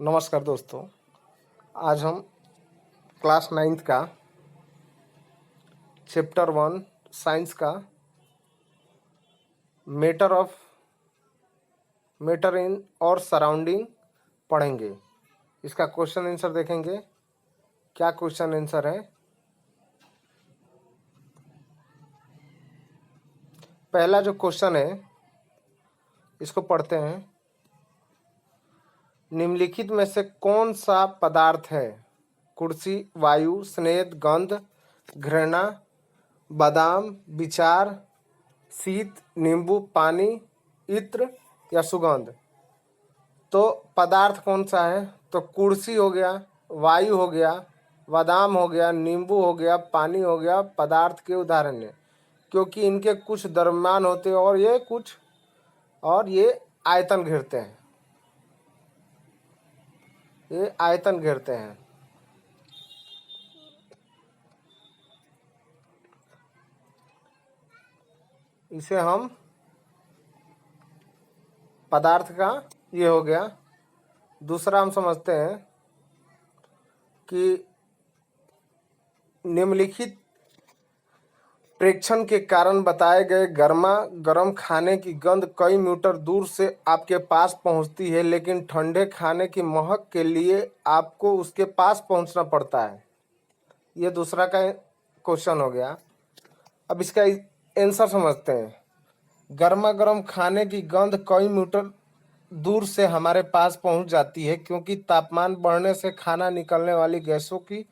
नमस्कार दोस्तों। आज हम क्लास 9th का चैप्टर 1 साइंस का मैटर इन और सराउंडिंग पढ़ेंगे। इसका क्वेश्चन आंसर देखेंगे। क्या क्वेश्चन आंसर है? पहला जो क्वेश्चन है इसको पढ़ते हैं। निम्नलिखित में से कौन सा पदार्थ है? कुर्सी, वायु, स्नेह, गंध, घृणा, बादाम, विचार, शीत, नींबू, पानी, इत्र या सुगंध। तो पदार्थ कौन सा है? तो कुर्सी हो गया, वायु हो गया, बादाम हो गया, नींबू हो गया, पानी हो गया। पदार्थ के उदाहरण है क्योंकि इनके कुछ द्रव्यमान होते हैं और ये आयतन घेरते हैं। ये आयतन घेरते हैं। इसे हम पदार्थ का ये हो गया। दूसरा हम समझते हैं कि निम्नलिखित प्रेक्षण के कारण बताए गए गर्मा गर्म खाने की गंध कई मीटर दूर से आपके पास पहुंचती है, लेकिन ठंडे खाने की महक के लिए आपको उसके पास पहुंचना पड़ता है। ये दूसरा का क्वेश्चन हो गया। अब इसका आंसर समझते हैं। गर्मा गर्म खाने की गंध कई मीटर दूर से हमारे पास पहुंच जाती है क्योंकि तापमान बढ़ने से खाना निकलने वाली गैसों की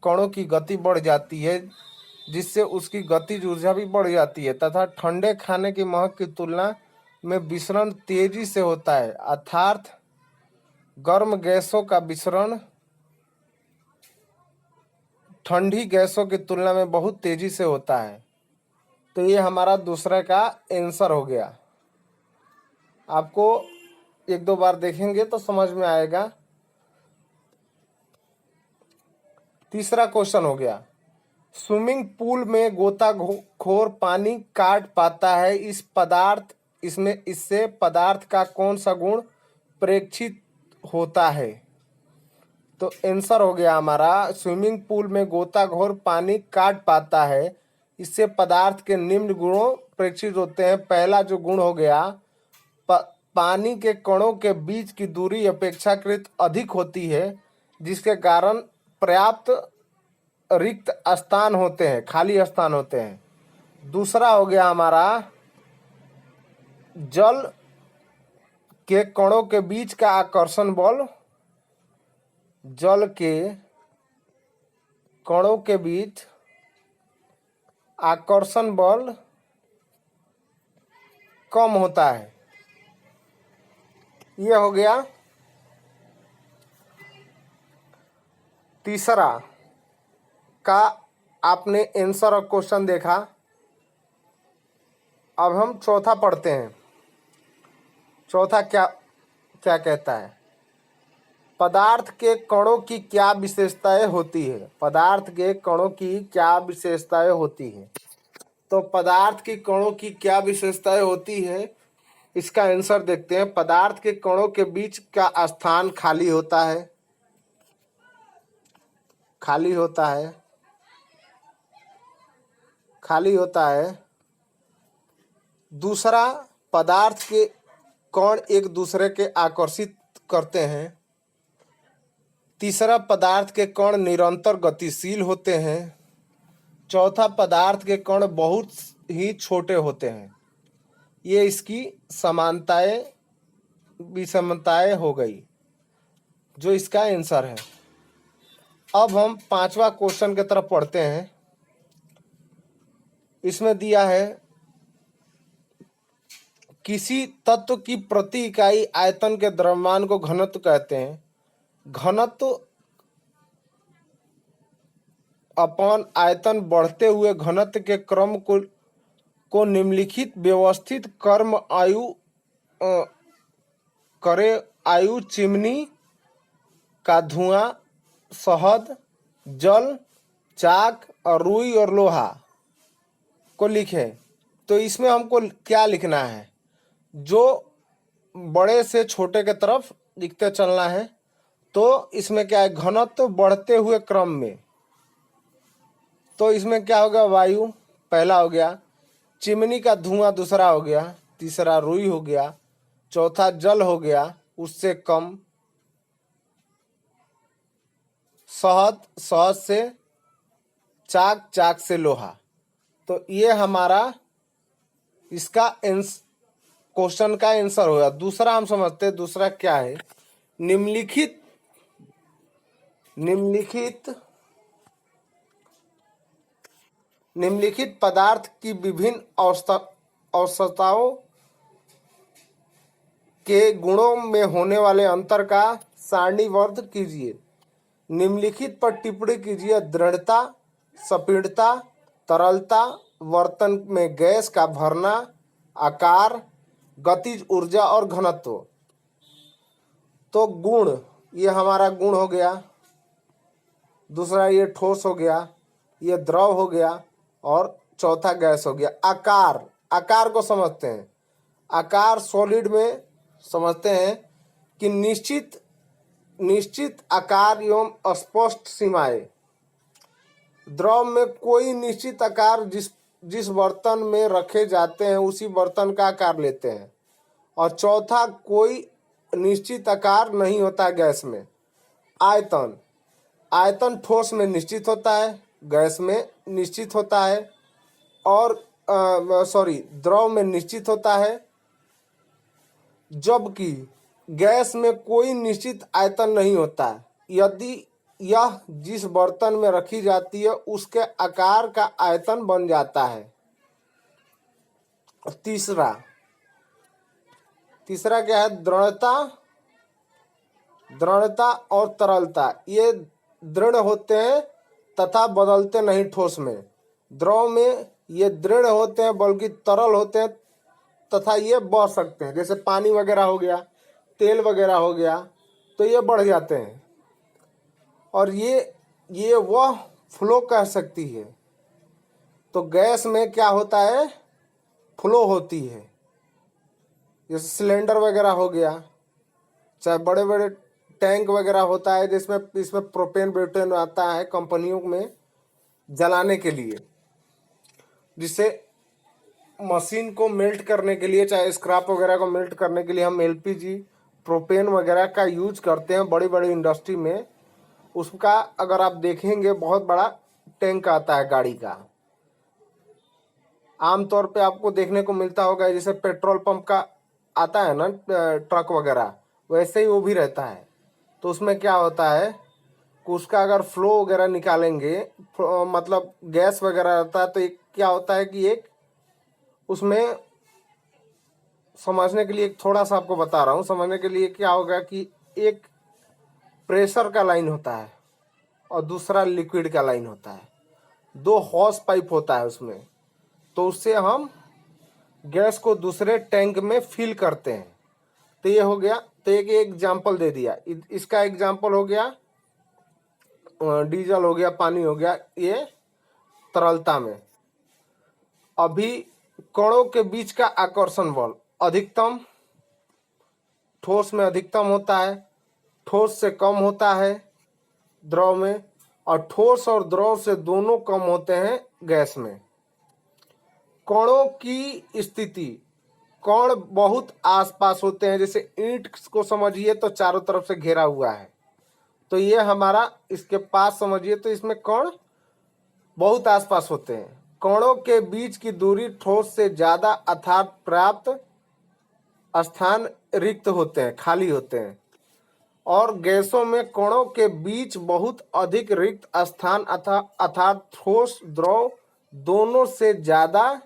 कणों की गति बढ़ जाती है, जिससे उसकी गतिज ऊर्जा भी बढ़ जाती है तथा ठंडे खाने की महक की तुलना में विसरण तेजी से होता है। अर्थात गर्म गैसों का विसरण ठंडी गैसों की तुलना में बहुत तेजी से होता है। तो ये हमारा दूसरा का आंसर हो गया। आपको एक दो बार देखेंगे तो समझ में आएगा। तीसरा क्वेश्चन हो गया। स्विमिंग पूल में गोताखोर पानी काट पाता है। इससे पदार्थ का कौन सा गुण प्रेक्षित होता है? तो आंसर हो गया हमारा, स्विमिंग पूल में गोताखोर पानी काट पाता है। इससे पदार्थ के निम्न गुणों प्रेक्षित होते हैं। पहला जो गुण हो गया, पानी के कणों के बीच की दूरी अपेक्षाकृत अधिक होती है, जिसके कारण पर्याप्त रिक्त स्थान होते हैं, खाली स्थान होते हैं। दूसरा हो गया हमारा, जल के कणों के बीच का आकर्षण बल, जल के कणों के बीच आकर्षण बल कम होता है। यह हो गया तीसरा का आपने आंसर और क्वेश्चन देखा। अब हम चौथा पढ़ते हैं। चौथा क्या क्या कहता है? पदार्थ के कणों की क्या विशेषताएं होती है? पदार्थ के कणों की क्या विशेषताएं होती है? तो पदार्थ के कणों की क्या विशेषताएं होती है, इसका आंसर देखते हैं। पदार्थ के कणों के बीच का स्थान खाली होता है, खाली होता है, खाली होता है। दूसरा, पदार्थ के कण एक दूसरे के आकर्षित करते हैं। तीसरा, पदार्थ के कण निरंतर गतिशील होते हैं। चौथा, पदार्थ के कण बहुत ही छोटे होते हैं। ये इसकी समानताएं विषमताएं हो गई, जो इसका आंसर है। अब हम पांचवा क्वेश्चन की तरफ पढ़ते हैं। इसमें दिया है, किसी तत्व की प्रति इकाई आयतन के द्रव्यमान को घनत्व कहते हैं। घनत्व अपन आयतन बढ़ते हुए घनत्व के क्रम को निम्नलिखित व्यवस्थित कर्म आयु चिमनी का धुआं, शहद, जल, चाक और रुई और लोहा को लिखे। तो इसमें हमको क्या लिखना है? जो बड़े से छोटे के तरफ लिखते चलना है। तो इसमें क्या है, घनत्व बढ़ते हुए क्रम में। तो इसमें क्या होगा, वायु पहला हो गया, चिमनी का धुआं दूसरा हो गया, तीसरा रुई हो गया, चौथा जल हो गया उससे कम, शहद, शहद से चाक, चाक से लोहा। तो ये हमारा इसका क्वेश्चन का आंसर होगा। दूसरा हम समझते हैं, दूसरा क्या है, निम्नलिखित निम्नलिखित निम्नलिखित पदार्थ की विभिन्न अवस्थाओं के गुणों में होने वाले अंतर का सारणीबद्ध कीजिए। निम्नलिखित पर टिप्पणी कीजिए। दृढ़ता, संपीड़ितता, तरलता, बर्तन में गैस का भरना, आकार, गतिज ऊर्जा और घनत्व। तो गुण, ये हमारा गुण हो गया, दूसरा ये ठोस हो गया, ये द्रव हो गया और चौथा गैस हो गया। आकार, आकार को समझते हैं। आकार सॉलिड में समझते हैं कि निश्चित आकार एवं स्पष्ट सीमाएं। द्रव में कोई निश्चित आकार जिस बर्तन में रखे जाते हैं उसी बर्तन का आकार लेते हैं। और चौथा, कोई निश्चित आकार नहीं होता गैस में। आयतन, आयतन ठोस में निश्चित होता है, गैस में निश्चित होता है, और द्रव में निश्चित होता है, जबकि गैस में कोई निश्चित आयतन नहीं होता यदि यह जिस बर्तन में रखी जाती है उसके आकार का आयतन बन जाता है। तीसरा क्या है, दृढ़ता और तरलता। ये दृढ़ होते हैं तथा बदलते नहीं ठोस में। द्रव में ये दृढ़ होते हैं बल्कि तरल होते हैं तथा ये बढ़ सकते हैं, जैसे पानी वगैरह हो गया, तेल वगैरह हो गया, तो ये बढ़ जाते हैं। और ये वह फ्लो कह सकती है। तो गैस में क्या होता है, फ्लो होती है। जैसे सिलेंडर वगैरह हो गया, चाहे बड़े बड़े टैंक वगैरह होता है जिसमें इसमें प्रोपेन ब्यूटेन आता है कंपनियों में जलाने के लिए, जिससे मशीन को मेल्ट करने के लिए, चाहे स्क्रैप वगैरह को मेल्ट करने के लिए हम एलपीजी, प्रोपेन वगैरह का यूज करते हैं बड़ी बड़ी इंडस्ट्री में। उसका अगर आप देखेंगे बहुत बड़ा टैंक आता है गाड़ी का, आमतौर पे आपको देखने को मिलता होगा, जैसे पेट्रोल पंप का आता है ना ट्रक वगैरह, वैसे ही वो भी रहता है। तो उसमें क्या होता है कि उसका अगर फ्लो वगैरह निकालेंगे, मतलब गैस वगैरह रहता है, तो एक क्या होता है कि एक उसमें समझने के लिए थोड़ा सा आपको बता रहा हूँ, समझने के लिए क्या होगा कि एक प्रेशर का लाइन होता है और दूसरा लिक्विड का लाइन होता है, दो हॉस पाइप होता है उसमें। तो उससे हम गैस को दूसरे टैंक में फिल करते हैं। तो ये हो गया, तो एक एग्जाम्पल दे दिया। इसका एग्जाम्पल हो गया डीजल हो गया, पानी हो गया, ये तरलता में। अभी कणों के बीच का आकर्षण बल अधिकतम ठोस में अधिकतम होता है, ठोस से कम होता है द्रव में, और ठोस और द्रव से दोनों कम होते हैं गैस में। कणों की स्थिति, कण बहुत आसपास होते हैं, जैसे ईंट को समझिए तो चारों तरफ से घेरा हुआ है, तो ये हमारा इसके पास समझिए तो इसमें कण बहुत आसपास होते हैं। कणों के बीच की दूरी ठोस से ज्यादा अर्थात पर्याप्त स्थान रिक्त होते हैं, खाली होते हैं। और गैसों में कणों के बीच बहुत अधिक रिक्त स्थान अर्थात ठोस द्रव दोनों से ज्यादा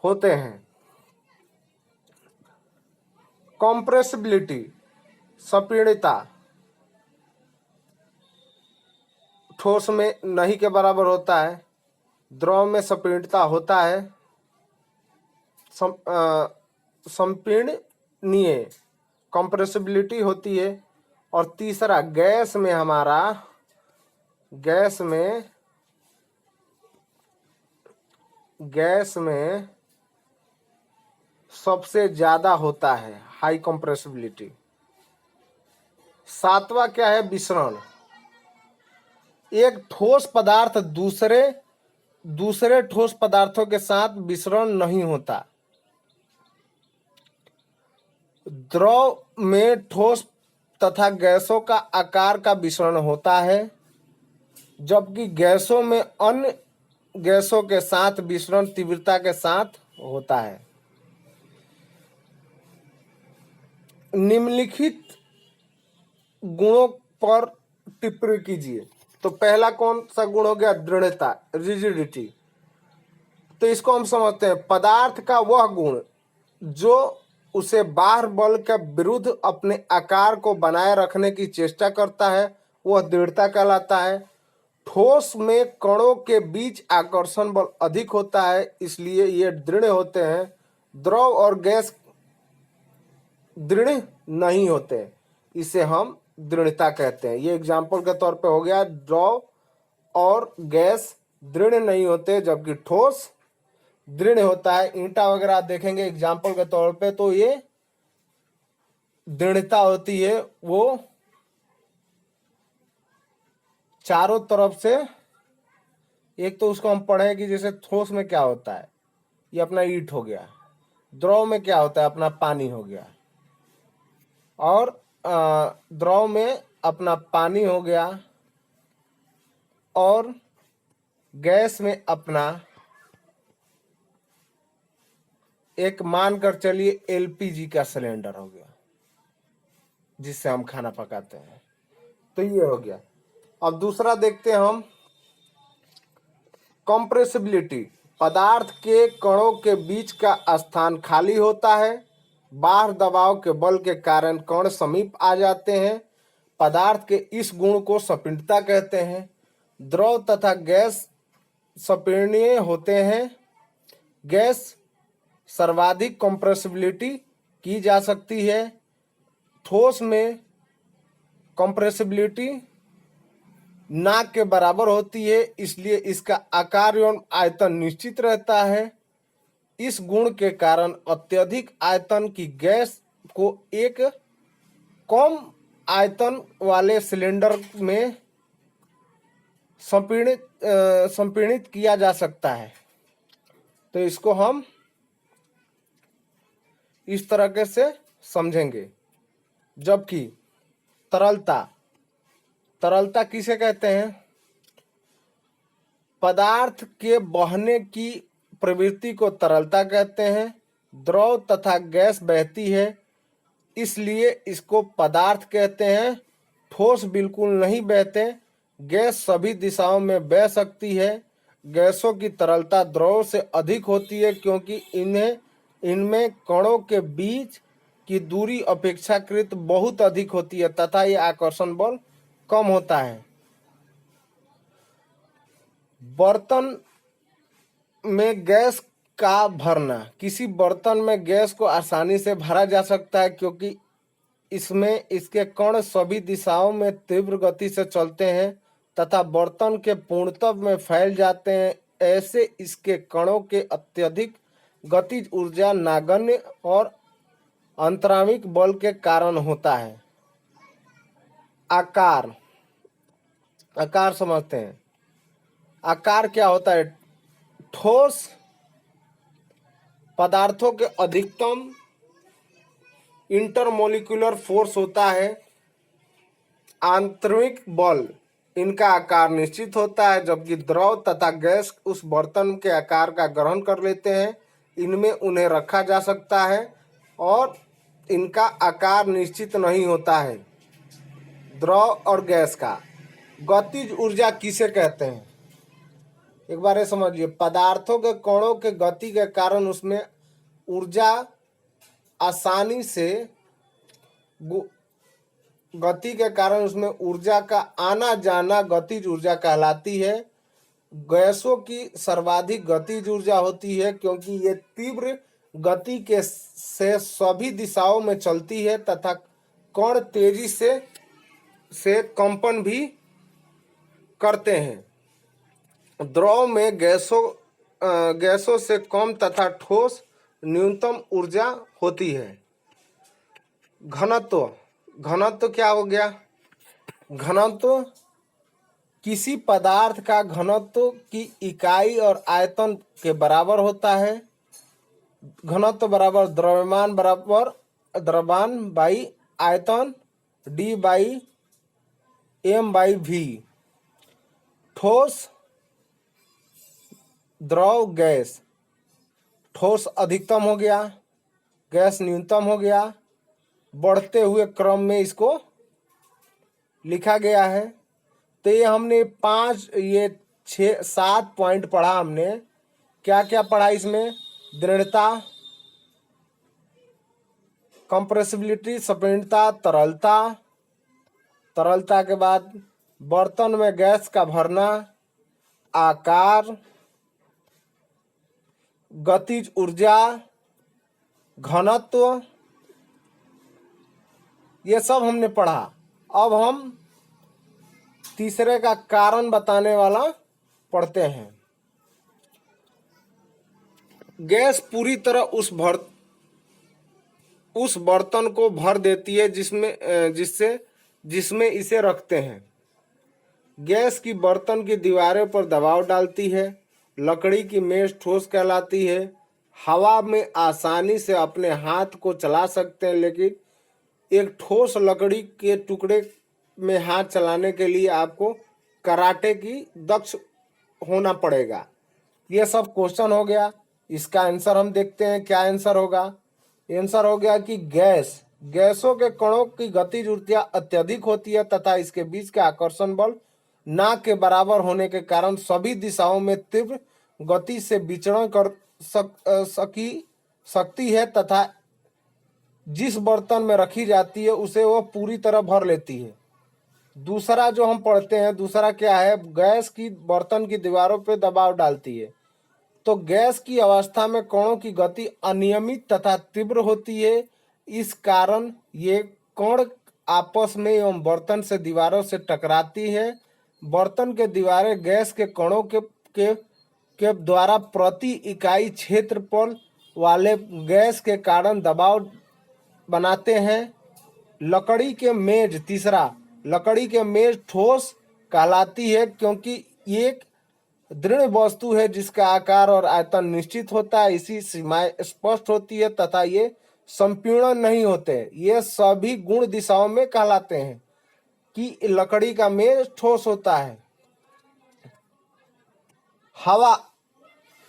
होते हैं। कंप्रेसिबिलिटी, संपीड़ितता, ठोस में नहीं के बराबर होता है, द्रव में संपीड़ितता होता है, संपीड़नीय कंप्रेसिबिलिटी होती है। और तीसरा गैस में हमारा, गैस में सबसे ज्यादा होता है हाई कंप्रेसिबिलिटी। सातवां क्या है? विसरण। एक ठोस पदार्थ दूसरे ठोस पदार्थों के साथ विसरण नहीं होता। द्रव में ठोस तथा गैसों का आकार का विसरण होता है, जबकि गैसों में अन्य गैसों के साथ विसरण तीव्रता के साथ होता है। निम्नलिखित गुणों पर टिप्पणी कीजिए। तो पहला कौन सा गुण हो गया? दृढ़ता, रिजिडिटी। तो इसको हम समझते हैं पदार्थ का वह गुण जो उसे बाह्य बल के विरुद्ध अपने आकार को बनाए रखने की चेष्टा करता है, वह दृढ़ता कहलाता है। ठोस में कणों के बीच आकर्षण बल अधिक होता है, इसलिए ये दृढ़ होते हैं। द्रव और गैस दृढ़ नहीं होते, इसे हम दृढ़ता कहते हैं। ये एग्जाम्पल के तौर पे हो गया, द्रव और गैस दृढ़ नहीं होते जबकि ठोस दृढ़ होता है। ईंटा वगैरह देखेंगे एग्जाम्पल के तौर पे, तो ये दृढ़ता होती है, वो चारों तरफ से। एक तो उसको हम पढ़े कि जैसे ठोस में क्या होता है, ये अपना ईंट हो गया। द्रव में क्या होता है? अपना पानी हो गया। और द्रव में अपना पानी हो गया, और गैस में अपना एक मानकर चलिए एलपीजी का सिलेंडर हो गया, जिससे हम खाना पकाते हैं। तो ये हो गया। अब दूसरा देखते हैं हम, कंप्रेसिबिलिटी। पदार्थ के कणों के बीच का स्थान खाली होता है, बाह्य दबाव के बल के कारण कण समीप आ जाते हैं। पदार्थ के इस गुण को संपीड़ितता कहते हैं। द्रव तथा गैस संपीड़नीय होते हैं। गैस सर्वाधिक कंप्रेसिबिलिटी की जा सकती है। ठोस में कंप्रेसिबिलिटी ना के बराबर होती है, इसलिए इसका आकार एवं आयतन निश्चित रहता है। इस गुण के कारण अत्यधिक आयतन की गैस को एक कम आयतन वाले सिलेंडर में संपीड़ित किया जा सकता है। तो इसको हम इस तरह से समझेंगे। जबकि तरलता किसे कहते हैं? पदार्थ के बहने की प्रवृत्ति को तरलता कहते हैं। द्रव तथा गैस बहती है, इसलिए इसको पदार्थ कहते हैं। ठोस बिल्कुल नहीं बहते। गैस सभी दिशाओं में बह सकती है। गैसों की तरलता द्रव से अधिक होती है, क्योंकि इनमें कणों के बीच की दूरी अपेक्षाकृत बहुत अधिक होती है तथा ये आकर्षण बल कम होता है। बर्तन में गैस का भरना। किसी बर्तन में गैस को आसानी से भरा जा सकता है, क्योंकि इसमें इसके कण सभी दिशाओं में तीव्र गति से चलते हैं तथा बर्तन के पूर्णतः में फैल जाते हैं। ऐसे इसके कणों के अत्यधिक गतिज ऊर्जा नगण्य और अंतरामिक बल के कारण होता है। आकार समझते हैं। आकार क्या होता है? ठोस पदार्थों के अधिकतम इंटरमोलिकुलर फोर्स होता है। आंतरिक बल, इनका आकार निश्चित होता है, जबकि द्रव तथा गैस उस बर्तन के आकार का ग्रहण कर लेते हैं। इनमें उन्हें रखा जा सकता है और इनका आकार निश्चित नहीं होता है। द्रव और गैस का गतिज ऊर्जा किसे कहते हैं? एक बार ये समझिए, पदार्थों के कणों के गति के कारण उसमें ऊर्जा आसानी से गति के कारण उसमें ऊर्जा का आना जाना गतिज ऊर्जा कहलाती है। गैसों की सर्वाधिक गतिज ऊर्जा होती है, क्योंकि ये तीव्र गति के से सभी दिशाओं में चलती है तथा कण तेजी से कंपन भी करते हैं। द्रव में गैसों से कम तथा ठोस न्यूनतम ऊर्जा होती है। घनत्व, घनत्व क्या हो गया? घनत्व किसी पदार्थ का घनत्व की इकाई और आयतन के बराबर होता है। घनत्व बराबर द्रव्यमान बाई आयतन D by M by V. ठोस, द्रव, गैस। ठोस अधिकतम हो गया, गैस न्यूनतम हो गया। बढ़ते हुए क्रम में इसको लिखा गया है। तो ये हमने 7 पॉइंट पढ़ा हमने। क्या क्या पढ़ा इसमें? दृढ़ता, कंप्रेसिबिलिटी, संपीड़ितता, तरलता। तरलता के बाद बर्तन में गैस का भरना, आकार, गतिज ऊर्जा, घनत्व, ये सब हमने पढ़ा। अब हम तीसरे का कारण बताने वाला पढ़ते हैं। गैस पूरी तरह उस बर्तन को भर देती है जिसमें इसे रखते हैं। गैस की बर्तन की दीवारों पर दबाव डालती है। लकड़ी की मेज ठोस कहलाती है। हवा में आसानी से अपने हाथ को चला सकते हैं, लेकिन एक ठोस लकड़ी के टुकड़े में हाथ चलाने के लिए आपको कराटे की दक्ष होना पड़ेगा। ये सब क्वेश्चन हो गया। इसका आंसर हम देखते हैं। क्या आंसर होगा? आंसर हो गया कि गैसों के कणों की गतिज ऊर्जा अत्यधिक होती है तथा इसके बीच का आकर्षण बल ना के बराबर होने के कारण सभी दिशाओं में तीव्र गति से विचरण कर सकती है तथा जिस बर्तन में रखी जाती है उसे वह पूरी तरह भर लेती है। दूसरा जो हम पढ़ते हैं, दूसरा क्या है? गैस की बर्तन की दीवारों पर दबाव डालती है। तो गैस की अवस्था में कणों की गति अनियमित तथा तीव्र होती है। इस कारण ये कण आपस में एवं बर्तन से दीवारों से टकराती है। बर्तन के दीवारें गैस के कणों के द्वारा प्रति इकाई क्षेत्रफल वाले गैस के कारण दबाव बनाते हैं। लकड़ी के मेज ठोस कहलाती है क्योंकि एक दृढ़ वस्तु है जिसका आकार और आयतन निश्चित होता है, इसी सीमाएं स्पष्ट होती है तथा ये संपीड़न नहीं होते। ये सभी गुण दिशाओं में कहलाते हैं कि लकड़ी का मेज ठोस होता है।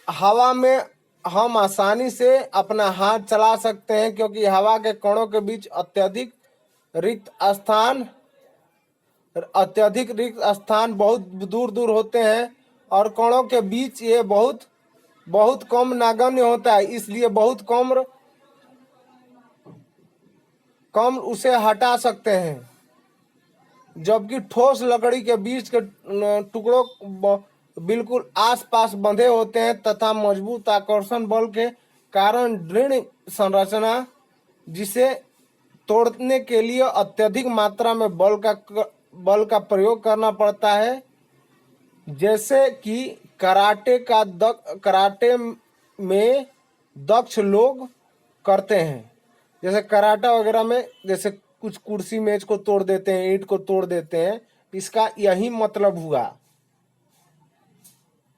हवा में हम आसानी से अपना हाथ चला सकते हैं क्योंकि हवा के कणों के बीच अत्यधिक रिक्त स्थान बहुत दूर दूर होते हैं और कणों के बीच ये बहुत कम नगण्य होता है, इसलिए बहुत कम उसे हटा सकते हैं। जबकि ठोस लकड़ी के बीच के टुकड़ों बिल्कुल आसपास बंधे होते हैं तथा मजबूत आकर्षण बल के कारण दृढ़ संरचना, जिसे तोड़ने के लिए अत्यधिक मात्रा में बल का प्रयोग करना पड़ता है, जैसे कि कराटे में दक्ष लोग करते हैं। जैसे कराटा वगैरह में जैसे कुछ कुर्सी मेज को तोड़ देते हैं, ईंट को तोड़ देते हैं, इसका यही मतलब हुआ।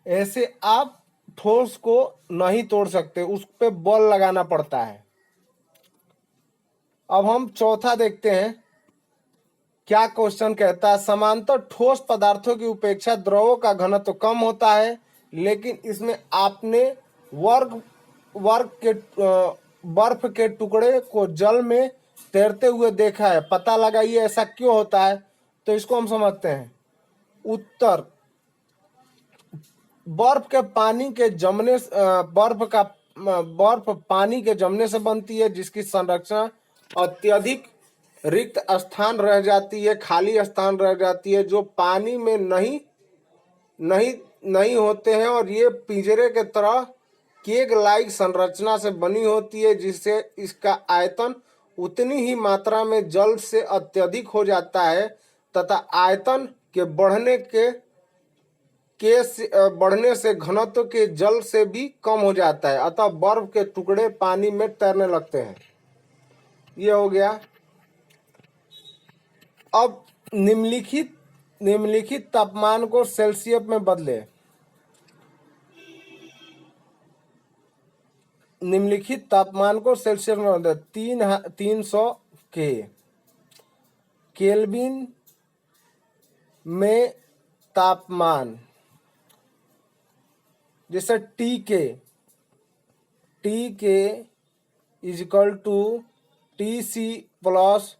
ऐसे आप ठोस को नहीं तोड़ सकते, उस पे बल लगाना पड़ता है। अब हम चौथा देखते हैं क्या क्वेश्चन कहता है। समांतर ठोस पदार्थों की उपेक्षा द्रवों का घनत्व कम होता है, लेकिन इसमें आपने बर्फ के टुकड़े को जल में तैरते हुए देखा है। पता लगाइए ऐसा क्यों होता है। तो इसको हम समझते हैं। उत्तर, बर्फ पानी के जमने से बनती है, जिसकी संरचना अत्यधिक रिक्त स्थान रह जाती है, खाली स्थान रह जाती है जो पानी में नहीं होते हैं, और ये पिंजरे के तरह केक लाइक संरचना से बनी होती है, जिससे इसका आयतन उतनी ही मात्रा में जल से अत्यधिक हो जाता है तथा आयतन के बढ़ने से घनत्व के जल से भी कम हो जाता है, अतः बर्फ के टुकड़े पानी में तैरने लगते हैं। ये हो गया। अब निम्नलिखित तापमान को सेल्सियस में बदले। निम्नलिखित तापमान को सेल्सियस में बदले। 300 केल्विन में तापमान, जैसे T K is equal to TC plus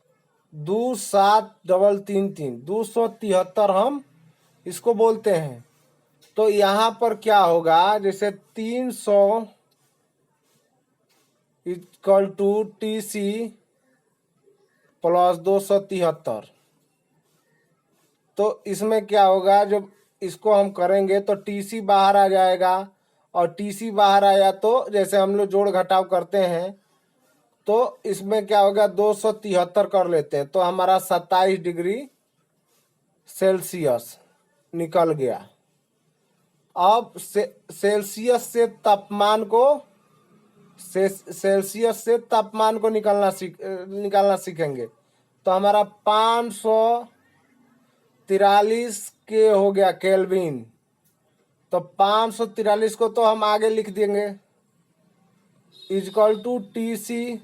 27333 हम इसको बोलते हैं। तो यहाँ पर क्या होगा, जैसे 300 इक्वल टू TC प्लस 273। तो इसमें क्या होगा, जब इसको हम करेंगे तो TC बाहर आ जाएगा, और TC बाहर आया तो जैसे हम लोग जोड़ घटाव करते हैं तो इसमें क्या होगा, 273 कर लेते हैं तो हमारा 27 डिग्री सेल्सियस निकल गया। अब सेल्सियस से तापमान को निकालना सीखेंगे। तो हमारा 543 के हो गया केल्विन। तो 543 को तो हम आगे लिख देंगे, इक्वल टू TC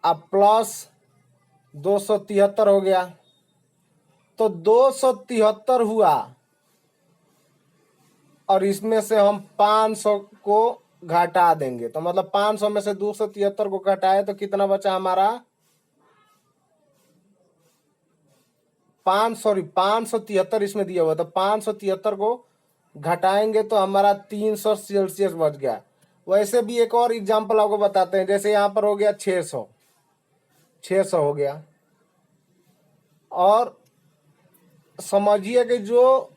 अब प्लस 273 हो गया। तो 273 हुआ, और इसमें से हम 500 को घटा देंगे। तो मतलब 500 में से 273 को घटाए तो कितना बचा हमारा, 573 इसमें दिया हुआ। तो 573 को घटाएंगे तो हमारा 300 सेल्सियस बच गया। वैसे भी एक और एग्जांपल आपको बताते हैं, जैसे यहाँ पर हो गया 600 हो गया। और समझिए कि जो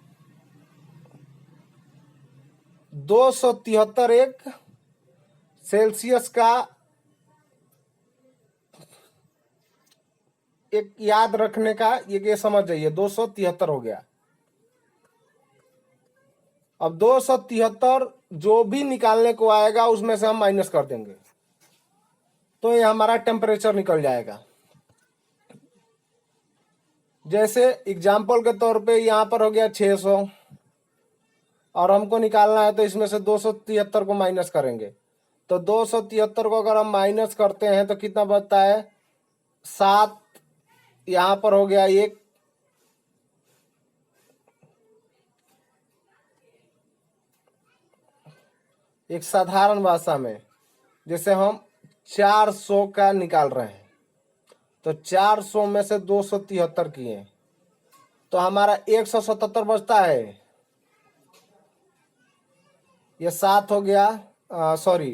273 एक सेल्सियस का एक याद रखने का ये समझ जाइए, 273 हो गया। अब 273 जो भी निकालने को आएगा उसमें से हम माइनस कर देंगे, तो ये हमारा टेम्परेचर निकल जाएगा। जैसे एग्जाम्पल के तौर पे यहाँ पर हो गया 600, और हमको निकालना है तो इसमें से 273 को माइनस करेंगे। तो 273 को अगर हम माइनस करते हैं तो कितना बचता है, 7। यहाँ पर हो गया एक साधारण भाषा में जैसे हम 400 का निकाल रहे हैं, तो 400 में से 273 किए तो हमारा 177 बचता है। ये 7 हो गया, सॉरी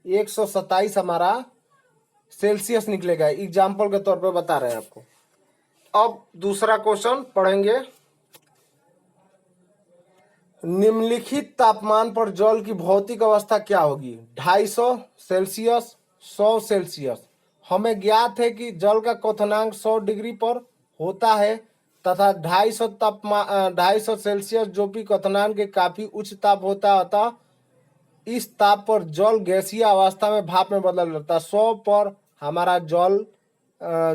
127 हमारा सेल्सियस निकलेगा। एग्जाम्पल के तौर पे बता रहे हैं आपको। अब दूसरा क्वेश्चन पढ़ेंगे। निम्नलिखित तापमान पर जल की भौतिक अवस्था क्या होगी? 250 सेल्सियस, 100 सेल्सियस। हमें ज्ञात है कि जल का क्वथनांक 100 डिग्री पर होता है तथा 250 सेल्सियस जो कि क्वथनांक के काफी उच्च ताप होता है, अतः इस ताप पर जल गैसीय अवस्था में भाप में बदल जाता है। 100 पर हमारा जल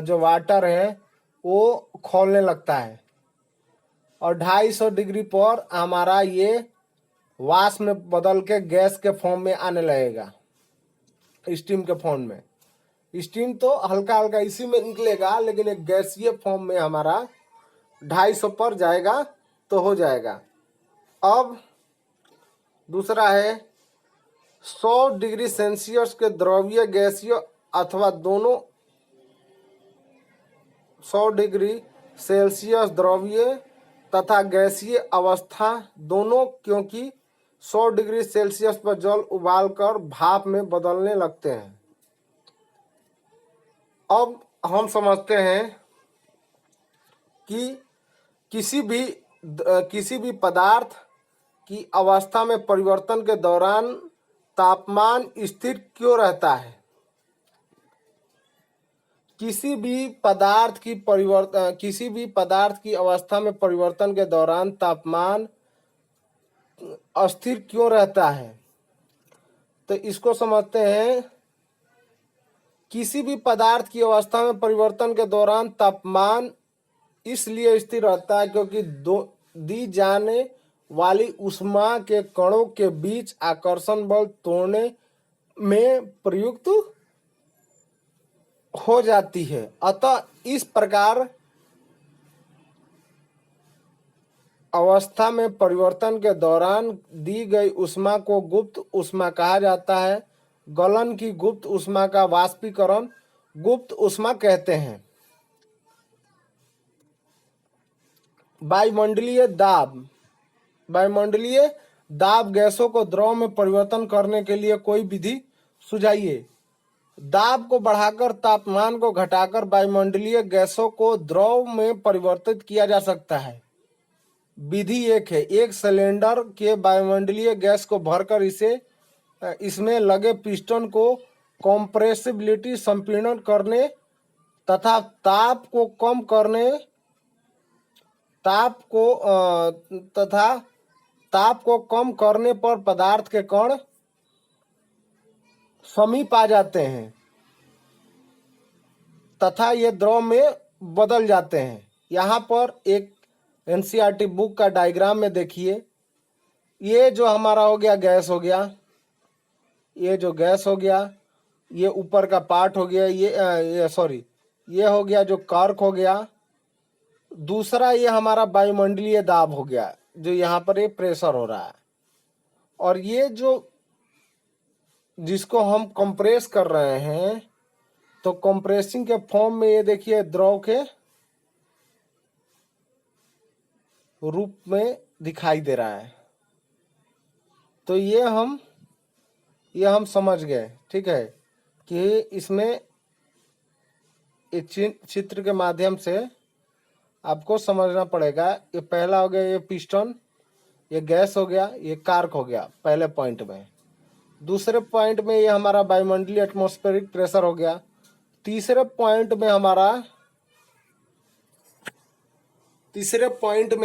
जो वाटर है वो खौलने लगता है, और 250 डिग्री पर हमारा ये वाष्प में बदल के गैस के फॉर्म में आने लगेगा, स्टीम के फॉर्म में। स्टीम तो हल्का हल्का इसी में निकलेगा, लेकिन एक गैसीय फॉर्म में हमारा 250 पर जाएगा तो हो जाएगा। अब दूसरा है 100 डिग्री सेल्सियस के द्रवीय गैसीय अथवा दोनों 100 डिग्री सेल्सियस द्रवीय तथा गैसीय अवस्था दोनों, क्योंकि 100 डिग्री सेल्सियस पर जल उबालकर भाप में बदलने लगते हैं। अब हम समझते हैं कि किसी भी पदार्थ की अवस्था में परिवर्तन के दौरान तापमान स्थिर क्यों रहता है। किसी भी पदार्थ की अवस्था में परिवर्तन के दौरान तापमान अस्थिर क्यों रहता है, तो इसको समझते हैं किसी भी पदार्थ की अवस्था में परिवर्तन के दौरान तापमान इसलिए स्थिर रहता है क्योंकि दी जाने वाली ऊष्मा के कणों के बीच आकर्षण बल तोड़ने में प्रयुक्त हो जाती है। अतः इस प्रकार अवस्था में परिवर्तन के दौरान दी गई ऊष्मा को गुप्त ऊष्मा कहा जाता है। गलन की गुप्त ऊष्मा का वाष्पीकरण गुप्त ऊष्मा कहते हैं। वायुमंडलीय दाब गैसों को द्रव में परिवर्तन करने के लिए कोई विधि सुझाइए। दाब को बढ़ाकर तापमान को घटाकर वायुमंडलीय गैसों को द्रव में परिवर्तित किया जा सकता है। विधि एक है, एक सिलेंडर के वायुमंडलीय गैस को भरकर इसमें लगे पिस्टन को कॉम्प्रेसिबिलिटी संपीड़न करने तथा ताप को कम करने पर पदार्थ के कण समीप आ जाते हैं तथा ये द्रव में बदल जाते हैं। यहाँ पर एक एनसीईआरटी बुक का डायग्राम में देखिए, ये जो हमारा हो गया गैस हो गया, ये जो गैस हो गया, ये ऊपर का पार्ट हो गया, ये हो गया जो कर्क हो गया। दूसरा ये हमारा वायुमंडलीय दाब हो गया जो यहाँ पर ये प्रेशर हो रहा है, और ये जो जिसको हम कंप्रेस कर रहे हैं तो कंप्रेसिंग के फॉर्म में ये देखिए द्रव के रूप में दिखाई दे रहा है। तो ये हम समझ गए, ठीक है, कि इसमें एक चित्र के माध्यम से आपको समझना पड़ेगा। ये पहला हो गया ये पिस्टन, ये गैस हो गया, ये कार्क हो गया पहले पॉइंट में। दूसरे पॉइंट में ये हमारा वायुमंडलीय एटमॉस्फेरिक प्रेशर हो गया। तीसरे पॉइंट में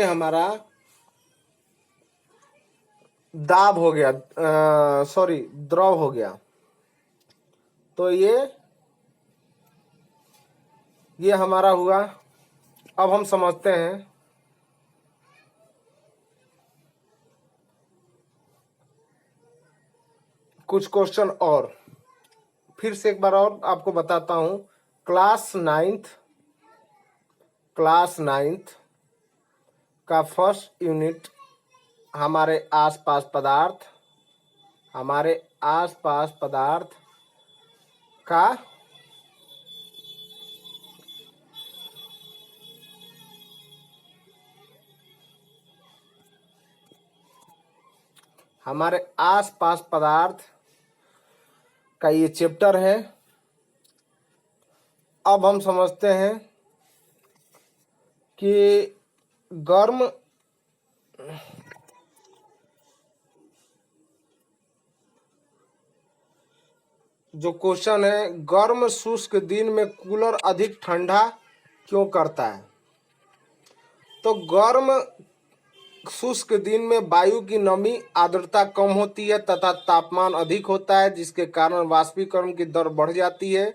हमारा दाब हो गया, द्रव हो गया। तो ये हमारा हुआ। अब हम समझते हैं कुछ क्वेश्चन और। फिर से एक बार और आपको बताता हूं। क्लास नाइन्थ का फर्स्ट यूनिट हमारे आसपास पदार्थ का हमारे आसपास पदार्थ का ये चैप्टर है। अब हम समझते हैं कि गर्म जो क्वेश्चन है, गर्म शुष्क दिन में कूलर अधिक ठंडा क्यों करता है? तो गर्म शुष्क दिन में वायु की नमी आर्द्रता कम होती है तथा तापमान अधिक होता है, जिसके कारण वाष्पीकरण की दर बढ़ जाती है।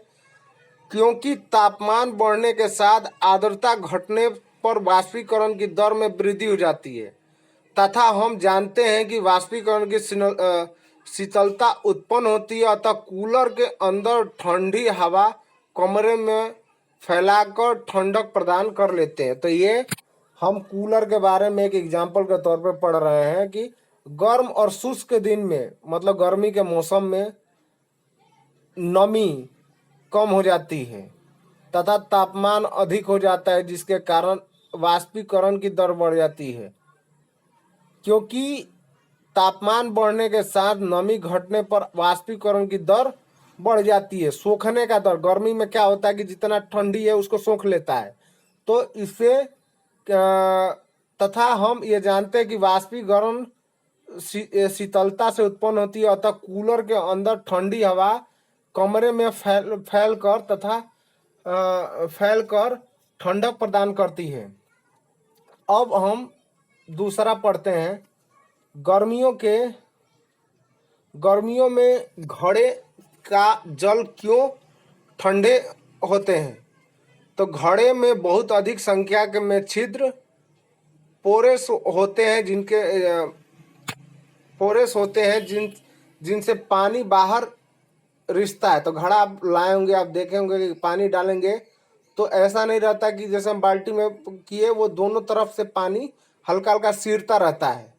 क्योंकि तापमान बढ़ने के साथ आर्द्रता घटने पर वाष्पीकरण की दर में वृद्धि हो जाती है तथा हम जानते हैं कि वाष्पीकरण की शीतलता उत्पन्न होती है। अतः कूलर के अंदर ठंडी हवा कमरे में फैलाकर ठंडक प्रदान कर लेते हैं। तो ये हम कूलर के बारे में एक एग्जाम्पल के तौर पर पढ़ रहे हैं कि गर्म और शुष्क दिन में, मतलब गर्मी के मौसम में नमी कम हो जाती है तथा तापमान अधिक हो जाता है, जिसके कारण वाष्पीकरण की दर बढ़ जाती है। क्योंकि तापमान बढ़ने के साथ नमी घटने पर वाष्पीकरण की दर बढ़ जाती है। सोखने का दर, गर्मी में क्या होता है कि जितना ठंडी है उसको सोख लेता है। तो इससे तथा हम ये जानते हैं कि वाष्पीकरण शीतलता से उत्पन्न होती है। अतः कूलर के अंदर ठंडी हवा कमरे में फैलकर ठंडक प्रदान करती है। अब हम दूसरा पढ़ते हैं। गर्मियों में घड़े का जल क्यों ठंडे होते हैं। तो घड़े में बहुत अधिक संख्या के में छिद्र पोरेस होते हैं पोरेस होते हैं जिनसे पानी बाहर रिश्ता है। तो घड़ा आप लाए होंगे, आप देखे होंगे कि पानी डालेंगे तो ऐसा नहीं रहता कि जैसे हम बाल्टी में किए, वो दोनों तरफ से पानी हल्का हल्का सिरता रहता है,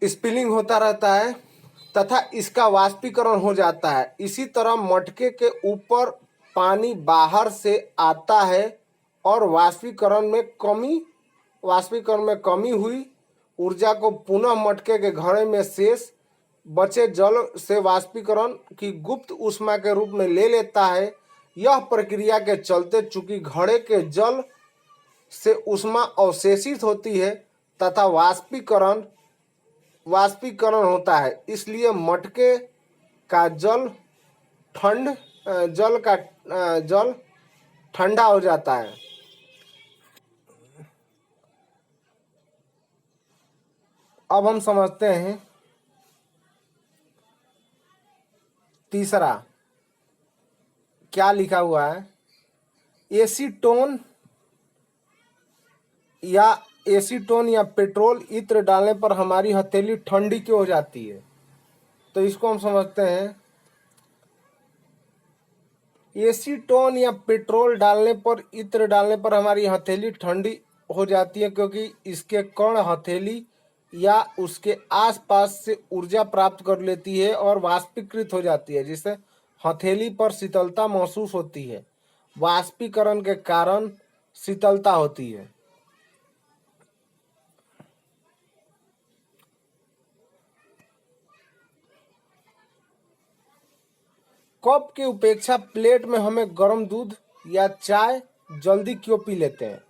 स्पिलिंग होता रहता है तथा इसका वाष्पीकरण हो जाता है। इसी तरह मटके के ऊपर पानी बाहर से आता है और वाष्पीकरण में कमी हुई ऊर्जा को पुनः मटके के घड़े में शेष बचे जल से वाष्पीकरण की गुप्त ऊष्मा के रूप में ले लेता है। यह प्रक्रिया के चलते चूंकि घड़े के जल से ऊष्मा अवशेषित होती है तथा वाष्पीकरण होता है, इसलिए मटके का जल ठंडा हो जाता है। अब हम समझते हैं तीसरा क्या लिखा हुआ है। एसीटोन या पेट्रोल इत्र डालने पर हमारी हथेली ठंडी क्यों हो जाती है? तो इसको हम समझते हैं। एसीटोन या पेट्रोल डालने पर इत्र डालने पर हमारी हथेली ठंडी हो जाती है क्योंकि इसके कण हथेली या उसके आसपास से ऊर्जा प्राप्त कर लेती है और वाष्पीकृत हो जाती है, जिससे हथेली पर शीतलता महसूस होती है। वाष्पीकरण के कारण शीतलता होती है। कप की उपेक्षा प्लेट में हमें गर्म दूध या चाय जल्दी क्यों पी लेते हैं?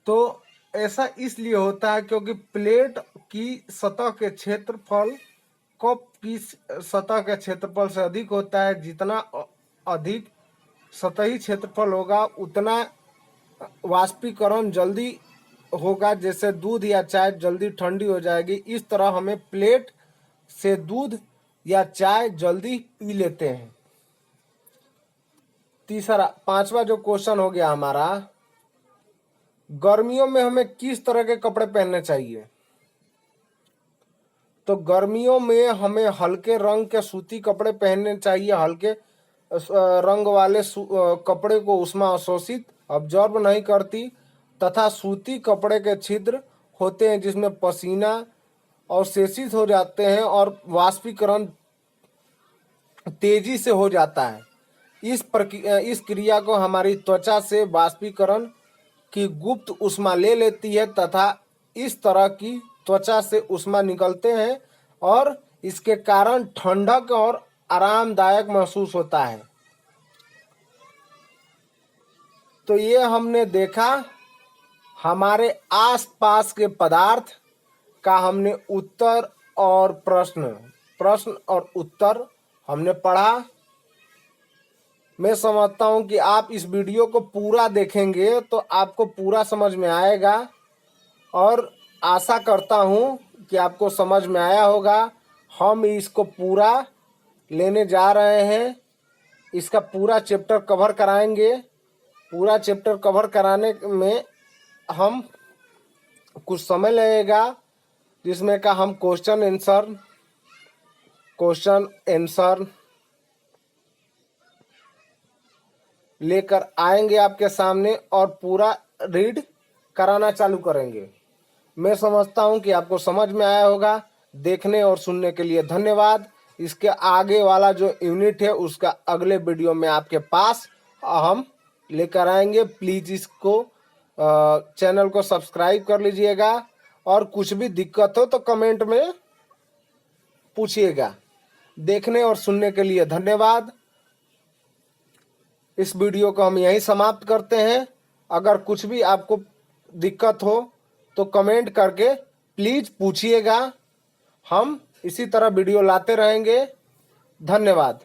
तो ऐसा इसलिए होता है क्योंकि प्लेट की सतह के क्षेत्रफल कप की सतह के क्षेत्रफल से अधिक होता है। जितना अधिक सतही क्षेत्रफल होगा उतना वाष्पीकरण जल्दी होगा, जैसे दूध या चाय जल्दी ठंडी हो जाएगी। इस तरह हमें प्लेट से दूध या चाय जल्दी पी लेते हैं। पांचवा जो क्वेश्चन हो गया हमारा, गर्मियों में हमें किस तरह के कपड़े पहनने चाहिए? तो गर्मियों में हमें हल्के रंग के सूती कपड़े पहनने चाहिए। हल्के रंग वाले कपड़े को ऊष्मा अवशोषित ऑब्जॉर्ब नहीं करती तथा सूती कपड़े के छिद्र होते हैं जिसमें पसीना अवशेषित हो जाते हैं और वाष्पीकरण तेजी से हो जाता है। इस क्रिया को हमारी त्वचा से वाष्पीकरण की गुप्त ऊष्मा ले लेती है तथा इस तरह की त्वचा से ऊष्मा निकलते हैं और इसके कारण ठंडक और आरामदायक महसूस होता है। तो ये हमने देखा हमारे आसपास के पदार्थ का हमने उत्तर और प्रश्न और उत्तर हमने पढ़ा। मैं समझता हूँ कि आप इस वीडियो को पूरा देखेंगे तो आपको पूरा समझ में आएगा और आशा करता हूँ कि आपको समझ में आया होगा। हम इसको पूरा लेने जा रहे हैं, इसका पूरा चैप्टर कवर कराएंगे। पूरा चैप्टर कवर कराने में हम कुछ समय लगेगा, जिसमें का हम क्वेश्चन आंसर लेकर आएंगे आपके सामने और पूरा रीड कराना चालू करेंगे। मैं समझता हूं कि आपको समझ में आया होगा। देखने और सुनने के लिए धन्यवाद। इसके आगे वाला जो यूनिट है उसका अगले वीडियो में आपके पास हम लेकर आएंगे। प्लीज़ इसको चैनल को सब्सक्राइब कर लीजिएगा और कुछ भी दिक्कत हो तो कमेंट में पूछिएगा। देखने और सुनने के लिए धन्यवाद। इस वीडियो को हम यहीं समाप्त करते हैं। अगर कुछ भी आपको दिक्कत हो तो कमेंट करके प्लीज़ पूछिएगा। हम इसी तरह वीडियो लाते रहेंगे। धन्यवाद।